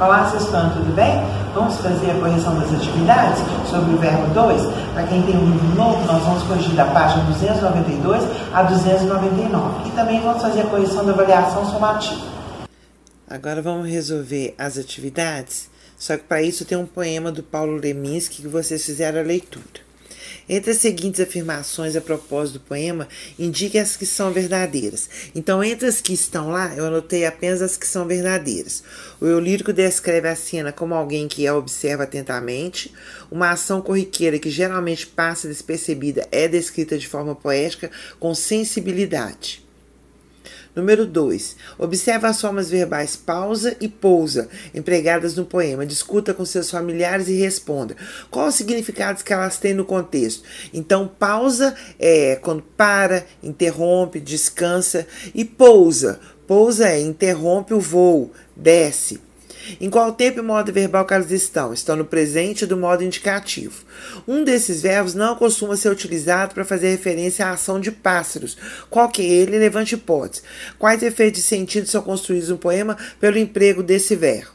Olá, vocês estão tudo bem? Vamos fazer a correção das atividades sobre o verbo 2. Para quem tem um livro novo, nós vamos corrigir da página 292 a 299. E também vamos fazer a correção da avaliação somativa. Agora vamos resolver as atividades, só que para isso tem um poema do Paulo Leminski que vocês fizeram a leitura. Entre as seguintes afirmações a propósito do poema, indique as que são verdadeiras. Então, entre as que estão lá, eu anotei apenas as que são verdadeiras. O eu lírico descreve a cena como alguém que a observa atentamente. Uma ação corriqueira que geralmente passa despercebida é descrita de forma poética com sensibilidade. Número 2. Observa as formas verbais pausa e pousa, empregadas no poema. Discuta com seus familiares e responda. Qual os significados que elas têm no contexto? Então, pausa é quando para, interrompe, descansa. E pousa. Pousa é interrompe o voo, desce. Em qual tempo e modo verbal que elas estão? Estão no presente do modo indicativo. Um desses verbos não costuma ser utilizado para fazer referência à ação de pássaros. Qual que é ele? Levante hipótese. Quais efeitos de sentido são construídos no poema pelo emprego desse verbo?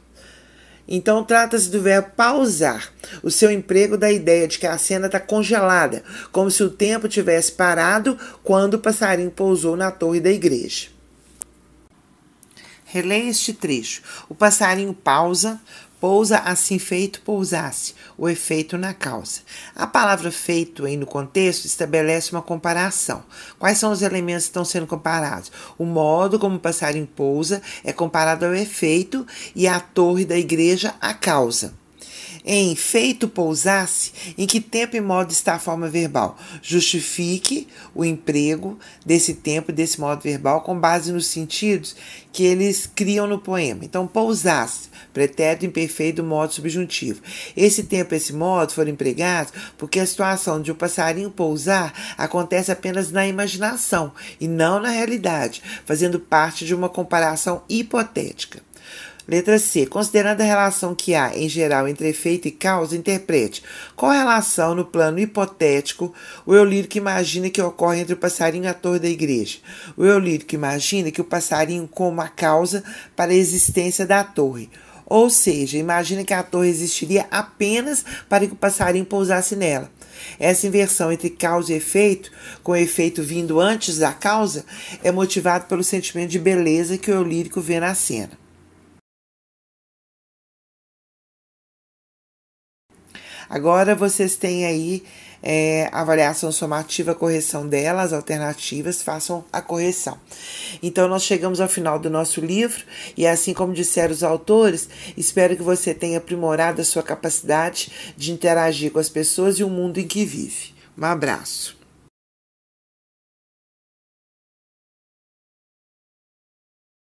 Então, trata-se do verbo pausar. O seu emprego dá a ideia de que a cena está congelada, como se o tempo tivesse parado quando o passarinho pousou na torre da igreja. Releia este trecho. O passarinho pausa, pousa assim feito, pousasse, o efeito na causa. A palavra feito aí no contexto estabelece uma comparação. Quais são os elementos que estão sendo comparados? O modo como o passarinho pousa é comparado ao efeito e a torre da igreja à causa. Em feito pousasse, em que tempo e modo está a forma verbal? Justifique o emprego desse tempo e desse modo verbal com base nos sentidos que eles criam no poema. Então, pousasse, pretérito imperfeito do modo subjuntivo. Esse tempo e esse modo foram empregados porque a situação de o passarinho pousar acontece apenas na imaginação e não na realidade, fazendo parte de uma comparação hipotética. Letra C. Considerando a relação que há, em geral, entre efeito e causa, interprete. Qual relação, no plano hipotético, o eu lírico imagina que ocorre entre o passarinho e a torre da igreja? O eu lírico imagina que o passarinho como a causa para a existência da torre. Ou seja, imagina que a torre existiria apenas para que o passarinho pousasse nela. Essa inversão entre causa e efeito, com o efeito vindo antes da causa, é motivado pelo sentimento de beleza que o eu lírico vê na cena. Agora vocês têm aí a avaliação somativa, a correção dela, as alternativas, façam a correção. Então, nós chegamos ao final do nosso livro e, assim como disseram os autores, espero que você tenha aprimorado a sua capacidade de interagir com as pessoas e o mundo em que vive. Um abraço.